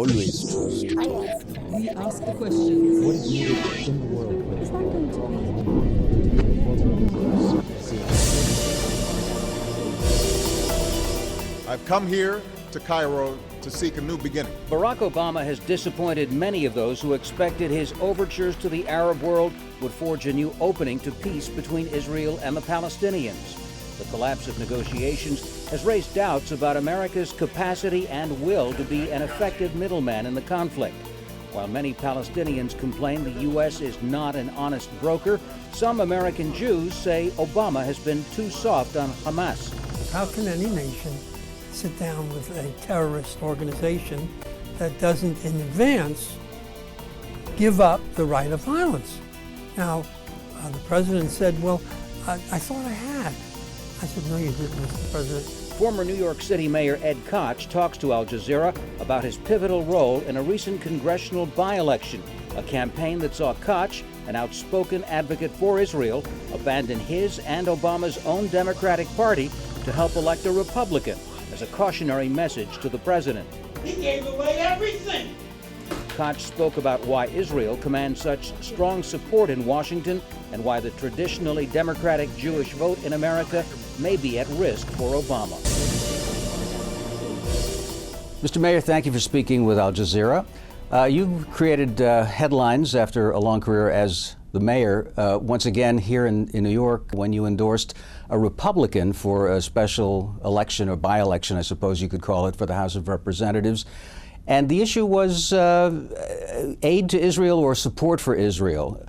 Always true. We ask the questions. What is needed in the world? Is that going to be? I've come here to Cairo to seek a new beginning. Barack Obama has disappointed many of those who expected his overtures to the Arab world would forge a new opening to peace between Israel and the Palestinians. The collapse of negotiations has raised doubts about America's capacity and will to be an effective middleman in the conflict. While many Palestinians complain the U.S. is not an honest broker, some American Jews say Obama has been too soft on Hamas. How can any nation sit down with a terrorist organization that doesn't in advance give up the right of violence? Now, the president said, well, I thought I had. I said, no, you didn't, Mr. President. Former New York City Mayor Ed Koch talks to Al Jazeera about his pivotal role in a recent congressional by-election, a campaign that saw Koch, an outspoken advocate for Israel, abandon his and Obama's own Democratic Party to help elect a Republican as a cautionary message to the president. He gave away everything. Koch spoke about why Israel commands such strong support in Washington and why the traditionally Democratic Jewish vote in America may be at risk for Obama. Mr. Mayor, thank you for speaking with Al Jazeera. You created headlines after a long career as the mayor, once again here in New York, when you endorsed a Republican for a special election or by-election, I suppose you could call it, for the House of Representatives. And the issue was aid to Israel or support for Israel.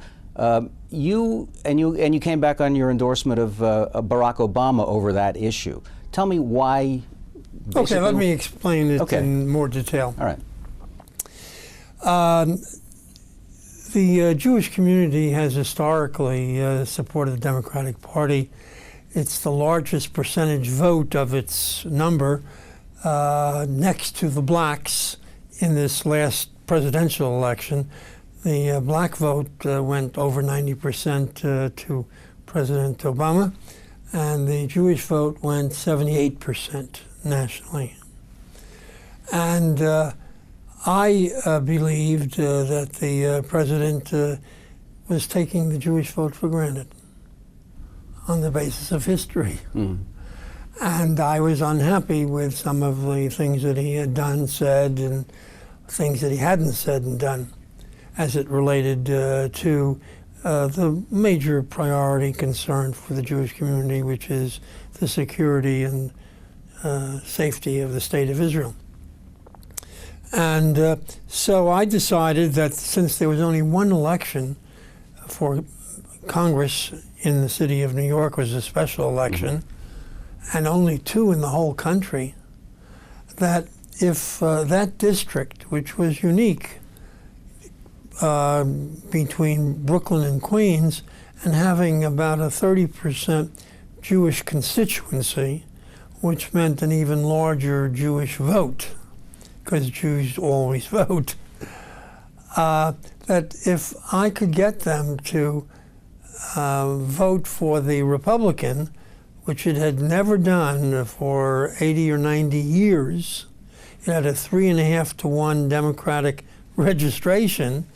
You came back on your endorsement of Barack Obama over that issue. Tell me why. Okay, let me explain it in more detail. All right. The Jewish community has historically supported the Democratic Party. It's the largest percentage vote of its number, next to the blacks in this last presidential election. The black vote went over 90% to President Obama, and the Jewish vote went 78% nationally. And I believed that the president was taking the Jewish vote for granted on the basis of history. And I was unhappy with some of the things that he had done, said, and things that he hadn't said and done as it related to the major priority concern for the Jewish community, which is the security and safety of the State of Israel. And so I decided that since there was only one election for Congress in the city of New York, was a special election, and only two in the whole country, that if that district, which was unique between Brooklyn and Queens, and having about a 30% Jewish constituency, which meant an even larger Jewish vote, because Jews always vote, that if I could get them to vote for the Republican, which it had never done for 80 or 90 years, it had a 3.5 to 1 Democratic registration,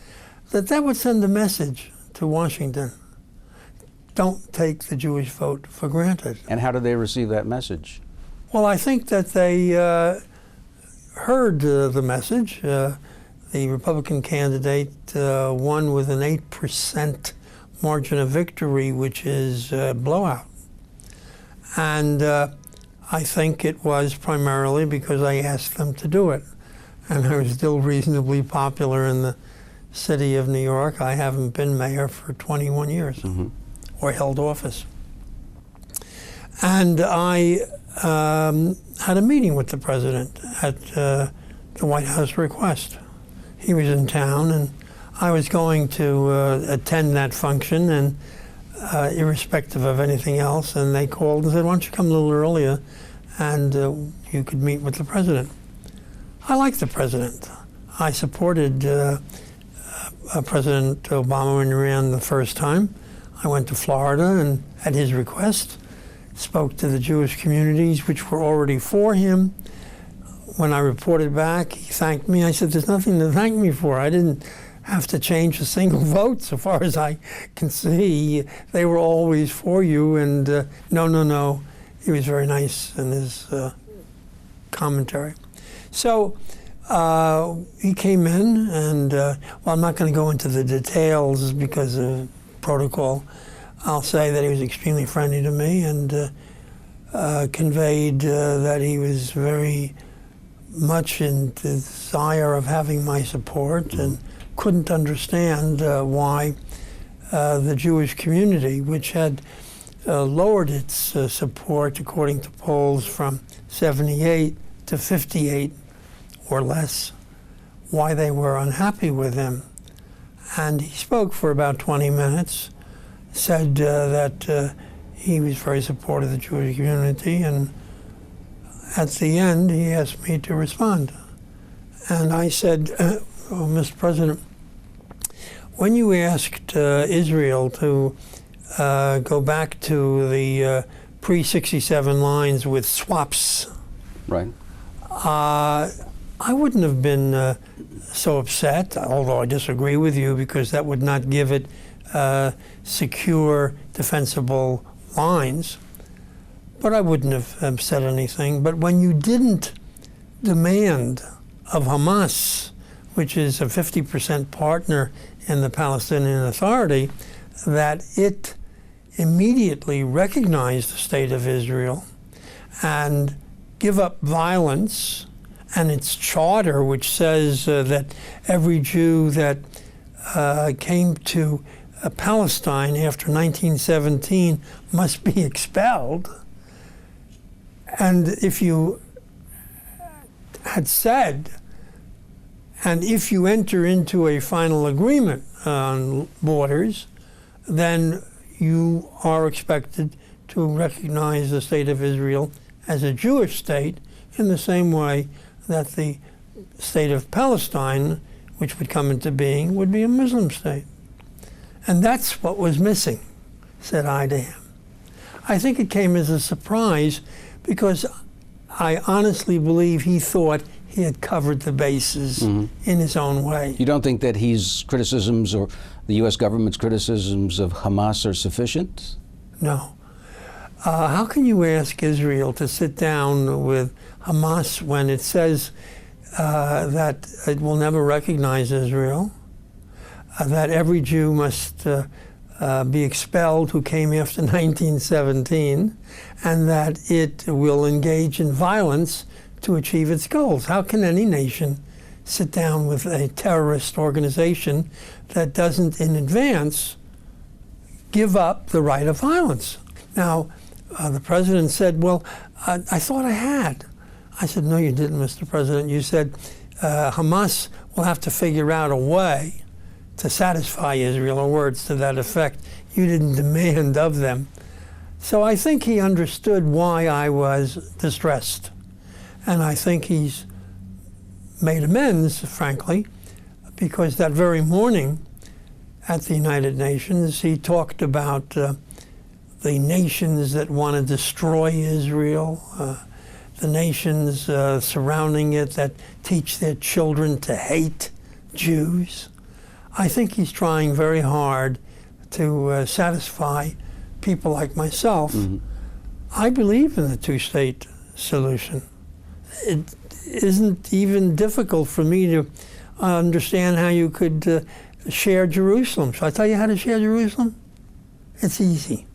that would send a message to Washington. Don't take the Jewish vote for granted. And how did they receive that message? Well, I think that they heard the message. The Republican candidate won with an 8% margin of victory, which is a blowout. And I think it was primarily because I asked them to do it. And I was still reasonably popular in the city of New York. I haven't been mayor for 21 years or held office. And I had a meeting with the president at the White House request. He was in town, and I was going to attend that function, and irrespective of anything else, and they called and said, why don't you come a little earlier and you could meet with the president. I like the president. I supported President Obama when he ran the first time. I went to Florida and at his request spoke to the Jewish communities which were already for him, when I reported back, he thanked me. I said, there's nothing to thank me for. I didn't have to change a single vote so far as I can see. They were always for you, and no. He was very nice in his commentary. So he came in, and well, I'm not going to go into the details because of protocol. I'll say that he was extremely friendly to me and conveyed that he was very much in desire of having my support and couldn't understand why the Jewish community, which had lowered its support, according to polls, from 78 to 58 or less, why they were unhappy with him. And he spoke for about 20 minutes, said that he was very supportive of the Jewish community, and at the end he asked me to respond. And I said, oh, Mr. President, when you asked Israel to go back to the pre-67 lines with swaps, Right. I wouldn't have been so upset, although I disagree with you, because that would not give it secure, defensible lines. But I wouldn't have said anything. But when you didn't demand of Hamas, which is a 50% partner in the Palestinian Authority, that it immediately recognize the state of Israel and give up violence, and its charter, which says that every Jew that came to Palestine after 1917 must be expelled. And if you had said, and if you enter into a final agreement on borders, then you are expected to recognize the state of Israel as a Jewish state in the same way that the state of Palestine, which would come into being, would be a Muslim state. And that's what was missing, said I to him. I think it came as a surprise because I honestly believe he thought he had covered the bases in his own way. You don't think that his criticisms or the U.S. government's criticisms of Hamas are sufficient? No. How can you ask Israel to sit down with Hamas when it says that it will never recognize Israel, that every Jew must be expelled who came after 1917, and that it will engage in violence to achieve its goals? How can any nation sit down with a terrorist organization that doesn't in advance give up the right of violence? Now, the president said, well, I thought I had. I said, no, you didn't, Mr. President. You said Hamas will have to figure out a way to satisfy Israel, or words to that effect. You didn't demand of them. So I think he understood why I was distressed. And I think he's made amends, frankly, because that very morning at the United Nations, he talked about the nations that want to destroy Israel, the nations surrounding it that teach their children to hate Jews. I think he's trying very hard to satisfy people like myself. I believe in the two-state solution. It isn't even difficult for me to understand how you could share Jerusalem. Shall I tell you how to share Jerusalem? It's easy.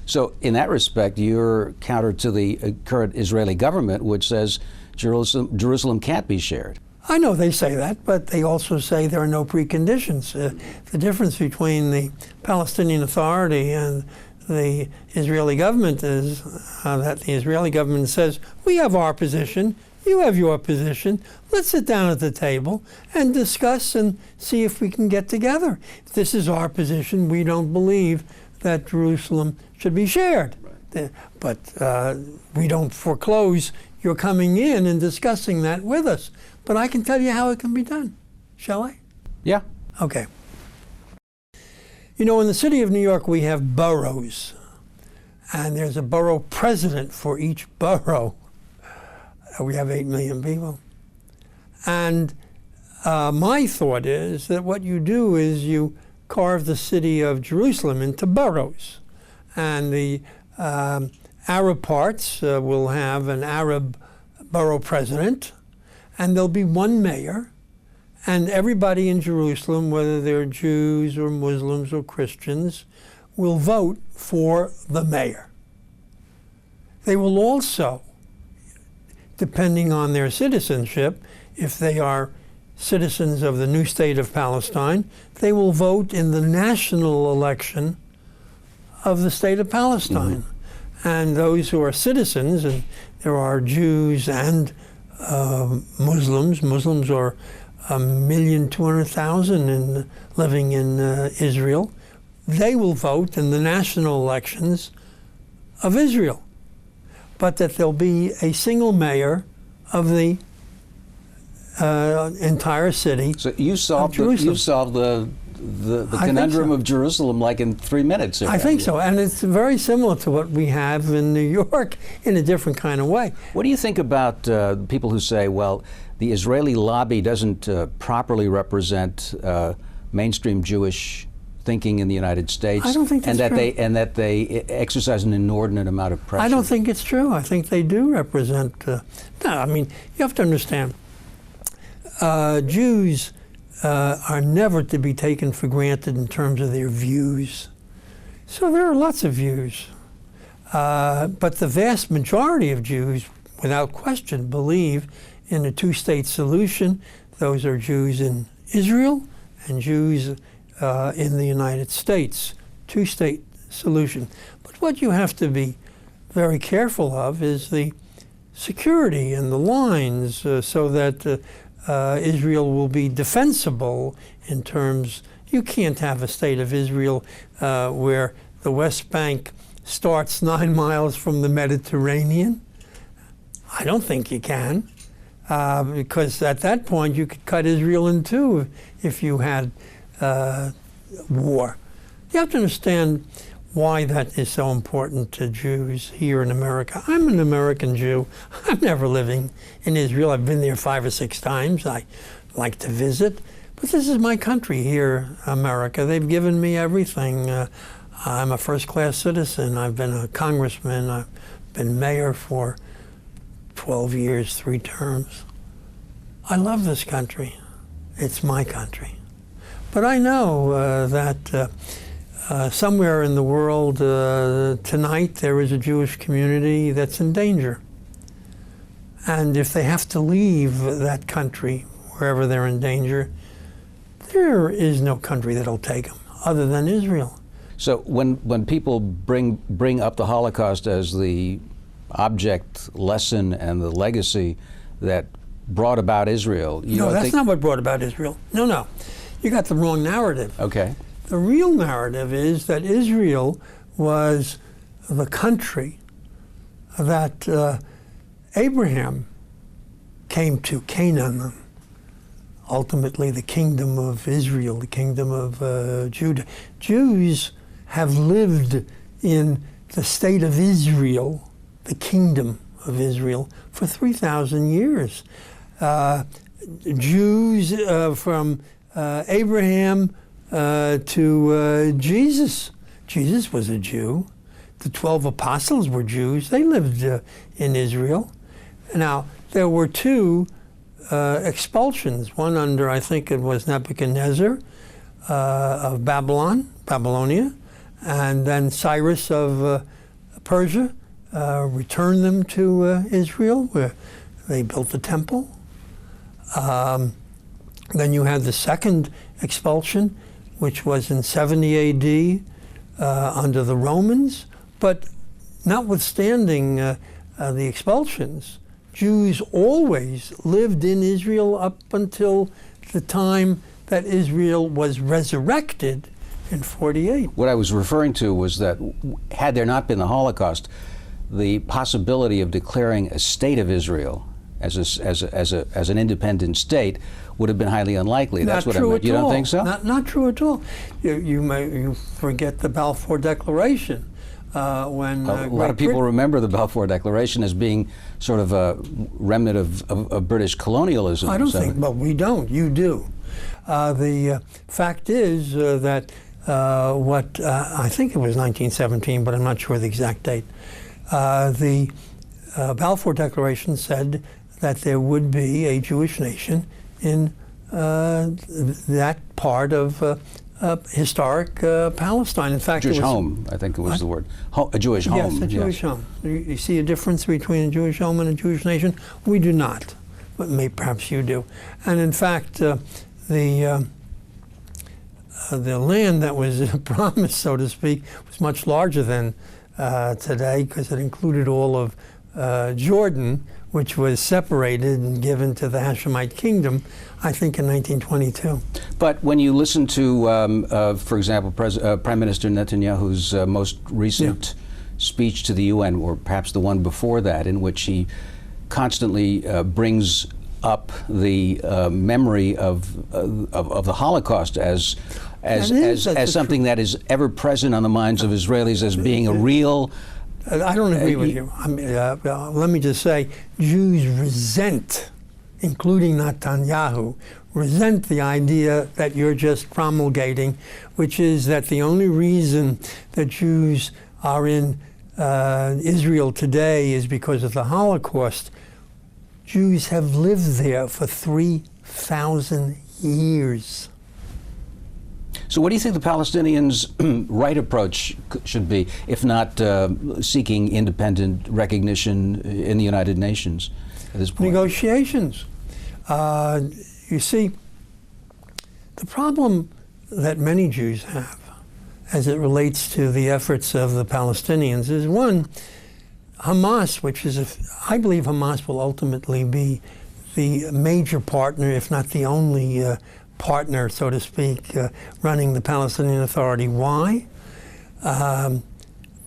So in that respect, you're counter to the current Israeli government, which says Jerusalem can't be shared. I know they say that, but they also say there are no preconditions. The difference between the Palestinian Authority and the Israeli government is that the Israeli government says, we have our position, you have your position, let's sit down at the table and discuss and see if we can get together. This is our position. We don't believe that Jerusalem should be shared. Right. But we don't foreclose your coming in and discussing that with us. But I can tell you how it can be done. Shall I? Yeah. Okay. You know, in the city of New York, we have boroughs. And there's a borough president for each borough. We have 8 million people. And my thought is that what you do is you carve the city of Jerusalem into boroughs. And the Arab parts will have an Arab borough president, and there'll be one mayor, and everybody in Jerusalem, whether they're Jews or Muslims or Christians, will vote for the mayor. They will also, depending on their citizenship, if they are citizens of the new state of Palestine, they will vote in the national election of the state of Palestine. And those who are citizens, and there are Jews and Muslims. Muslims are 1,200,000 living in Israel. They will vote in the national elections of Israel. But that there'll be a single mayor of the entire city. So you solved the conundrum of Jerusalem like in 3 minutes. I think so, and it's very similar to what we have in New York in a different kind of way. What do you think about people who say, well, the Israeli lobby doesn't properly represent mainstream Jewish thinking in the United States? I don't think that's true. And that they exercise an inordinate amount of pressure? I don't think it's true. I think they do represent. No, I mean, you have to understand, Jews are never to be taken for granted in terms of their views. So there are lots of views. But the vast majority of Jews, without question, believe in a two-state solution. Those are Jews in Israel and Jews in the United States. Two-state solution. But what you have to be very careful of is the security and the lines so that Israel will be defensible in terms. You can't have a state of Israel where the West Bank starts 9 miles from the Mediterranean. I don't think you can, because at that point you could cut Israel in two if you had war. You have to understand why that is so important to Jews here in America. I'm an American Jew. I'm never living in Israel. I've been there 5 or 6 times. I like to visit. But this is my country here, America. They've given me everything. I'm a first-class citizen. I've been a congressman. I've been mayor for 12 years, 3 terms. I love this country. It's my country. But I know that somewhere in the world tonight there is a Jewish community that's in danger. And if they have to leave that country, wherever they're in danger, there is no country that'll take them other than Israel. So when people bring up the Holocaust as the object lesson and the legacy that brought about Israel, no, that's not what brought about Israel. No. You got the wrong narrative. Okay. The real narrative is that Israel was the country that Abraham came to, Canaan, ultimately the kingdom of Israel, the kingdom of Judah. Jews have lived in the state of Israel, the kingdom of Israel, for 3,000 years. Jews from Abraham to Jesus. Jesus was a Jew. The 12 apostles were Jews. They lived in Israel. Now, there were 2 expulsions, one under, I think it was Nebuchadnezzar of Babylonia, and then Cyrus of Persia returned them to Israel, where they built the temple. Then you had the second expulsion, which was in 70 A.D. Under the Romans. But notwithstanding the expulsions, Jews always lived in Israel up until the time that Israel was resurrected in 48. What I was referring to was that had there not been the Holocaust, the possibility of declaring a state of Israel as an independent state would have been highly unlikely. That's what I meant. You don't think so? Not true at all. You forget the Balfour Declaration. when A lot of people remember the Balfour Declaration as being sort of a remnant of British colonialism. I don't think, but we don't. You do. The fact is that I think it was 1917, but I'm not sure the exact date. The Balfour Declaration said that there would be a Jewish nation in that part of historic Palestine. In fact, Jewish home, I think it was the word. A Jewish home. Yes, a Jewish home. You see a difference between a Jewish home and a Jewish nation? We do not, but perhaps you do. And in fact, the land that was promised, so to speak, was much larger than today, because it included all of Jordan, which was separated and given to the Hashemite kingdom, I think, in 1922. But when you listen to, for example, Prime Minister Netanyahu's most recent speech to the UN, or perhaps the one before that, in which he constantly brings up the memory of the Holocaust as something that is ever present on the minds of Israelis as being a real. I don't agree with you. I mean, let me just say, Jews resent, including Netanyahu, resent the idea that you're just promulgating, which is that the only reason that Jews are in Israel today is because of the Holocaust. Jews have lived there for 3,000 years. So what do you think the Palestinians' right approach should be, if not seeking independent recognition in the United Nations at this point? Negotiations. You see, the problem that many Jews have as it relates to the efforts of the Palestinians is, one, Hamas, which is, I believe Hamas will ultimately be the major partner, if not the only partner, so to speak, running the Palestinian Authority. Why?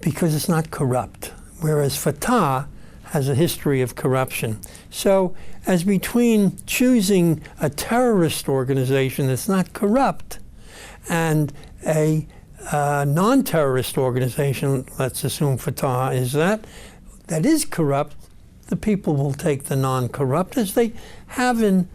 Because it's not corrupt, whereas Fatah has a history of corruption. So, as between choosing a terrorist organization that's not corrupt and a non-terrorist organization, let's assume Fatah is that is corrupt, the people will take the non-corrupt, as they have in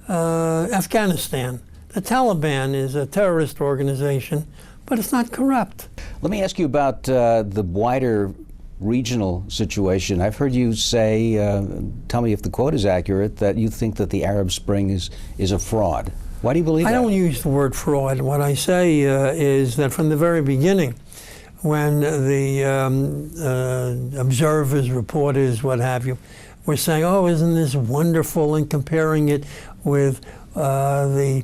Afghanistan. The Taliban is a terrorist organization, but it's not corrupt. Let me ask you about the wider regional situation. I've heard you say, tell me if the quote is accurate, that you think that the Arab Spring is a fraud. Why do you believe that? I don't use the word fraud. What I say is that from the very beginning, when the observers, reporters, what have you, were saying, oh, isn't this wonderful, and comparing it with the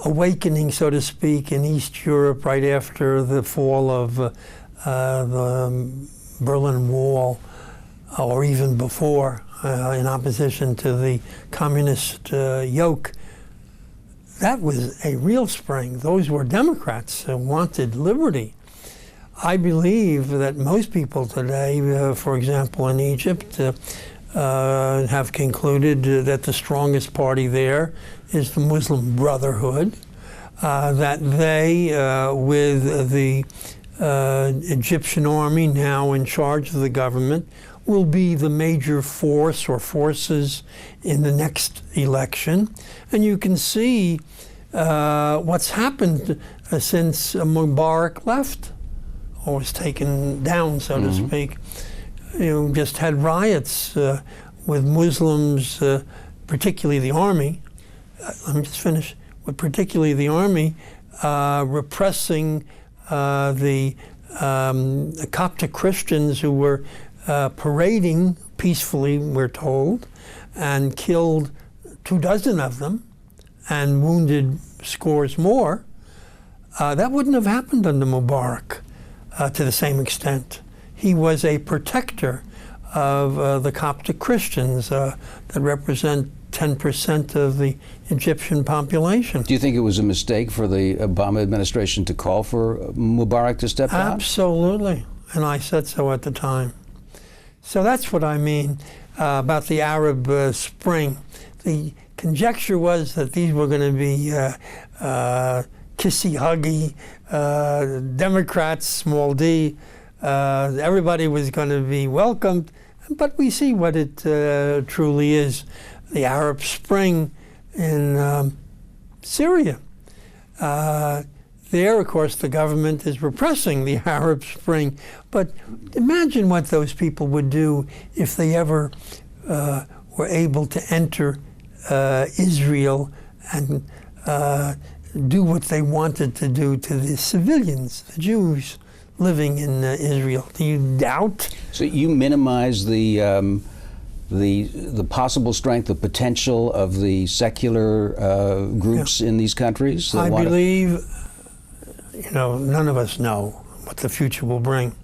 awakening, so to speak, in East Europe right after the fall of the Berlin Wall, or even before, in opposition to the communist yoke. That was a real spring. Those were Democrats who wanted liberty. I believe that most people today, for example, in Egypt, have concluded that the strongest party there is the Muslim Brotherhood, that they, with the Egyptian army now in charge of the government, will be the major force or forces in the next election. And you can see what's happened since Mubarak left, or was taken down, so to speak. You just had riots with Muslims, particularly the army. Let me just finish. With particularly the army repressing the Coptic Christians who were parading peacefully, we're told, and killed 24 of them and wounded scores more. That wouldn't have happened under Mubarak to the same extent. He was a protector of the Coptic Christians that represent 10% of the Egyptian population. Do you think it was a mistake for the Obama administration to call for Mubarak to step down? Absolutely, and I said so at the time. So that's what I mean about the Arab Spring. The conjecture was that these were going to be kissy-huggy Democrats, small d, Everybody was going to be welcomed, but we see what it truly is. The Arab Spring in Syria. There, of course, the government is repressing the Arab Spring. But imagine what those people would do if they ever were able to enter Israel and do what they wanted to do to the civilians, the Jews living in Israel. Do you doubt? So you minimize the possible strength, the potential of the secular groups in these countries? I believe, none of us know what the future will bring.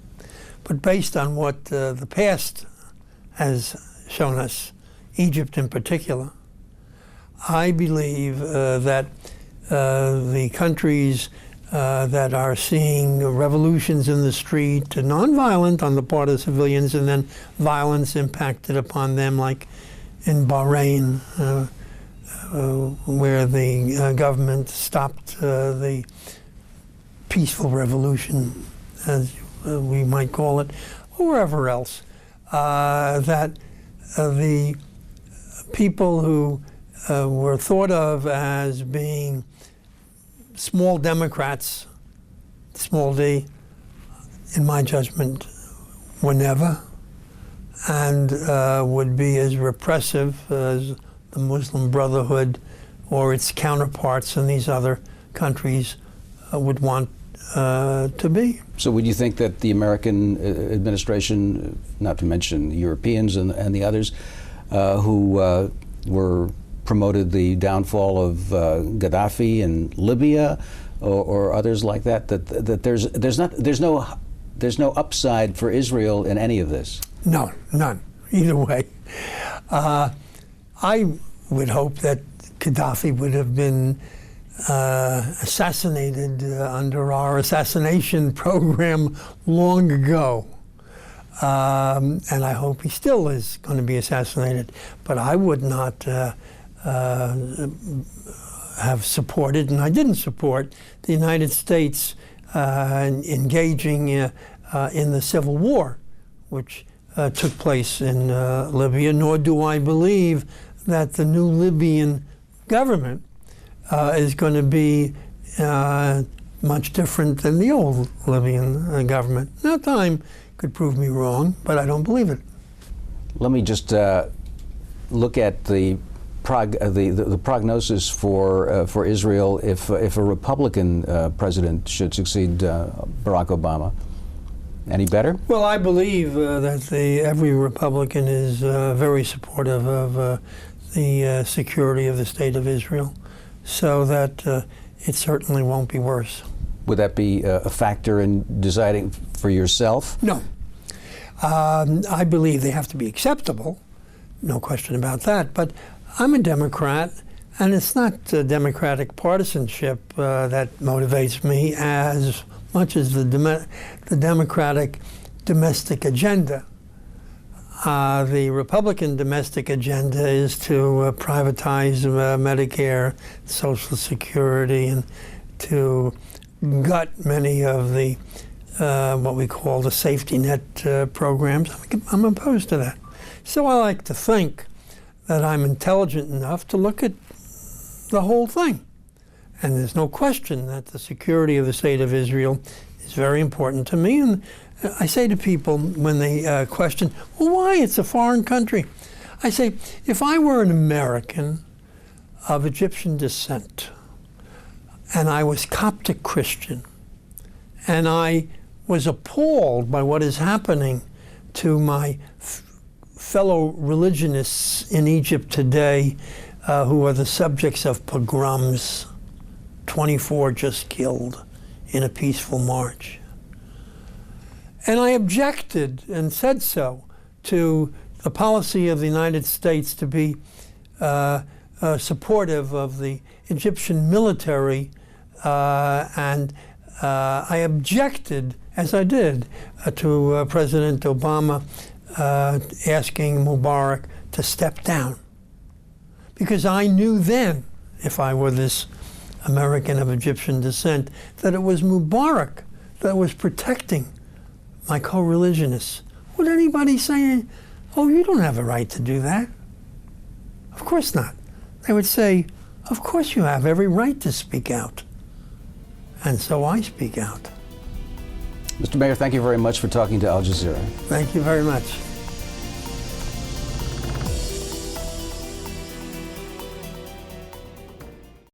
But based on what the past has shown us, Egypt in particular, I believe that the countries that are seeing revolutions in the street, nonviolent on the part of civilians, and then violence impacted upon them, like in Bahrain, where the government stopped the peaceful revolution, as we might call it, or wherever else, that the people who were thought of as being small Democrats, small d, in my judgment, were never, and would be as repressive as the Muslim Brotherhood or its counterparts in these other countries would want to be. So would you think that the American administration, not to mention the Europeans and the others, who were promoted the downfall of Gaddafi in Libya or others like that, that there's no upside for Israel in any of this? No, none. Either way. I would hope that Gaddafi would have been assassinated under our assassination program long ago. And I hope he still is going to be assassinated. But I would not have supported, and I didn't support, the United States engaging in the civil war, which took place in Libya, nor do I believe that the new Libyan government is going to be much different than the old Libyan government. Now, time could prove me wrong, but I don't believe it. Let me just look at the prognosis for Israel if a Republican president should succeed Barack Obama. Any better? Well, I believe that every Republican is very supportive of the security of the state of Israel, so that it certainly won't be worse. Would that be a factor in deciding for yourself? No. I believe they have to be acceptable, no question about that, but I'm a Democrat, and it's not Democratic partisanship that motivates me as much as the Democratic domestic agenda. The Republican domestic agenda is to privatize Medicare, Social Security, and to gut many of the what we call the safety net programs. I'm opposed to that. So I like to think that I'm intelligent enough to look at the whole thing. And there's no question that the security of the state of Israel is very important to me. And I say to people when they question, well, why? It's a foreign country. I say, if I were an American of Egyptian descent, and I was Coptic Christian, and I was appalled by what is happening to my fellow religionists in Egypt today who are the subjects of pogroms, 24 just killed in a peaceful march. And I objected and said so to the policy of the United States to be supportive of the Egyptian military, and I objected, as I did, to President Obama asking Mubarak to step down. Because I knew then, if I were this American of Egyptian descent, that it was Mubarak that was protecting my co-religionists, would anybody say, oh, you don't have a right to do that? Of course not. They would say, of course you have every right to speak out. And so I speak out. Mr. Mayor, thank you very much for talking to Al Jazeera. Thank you very much.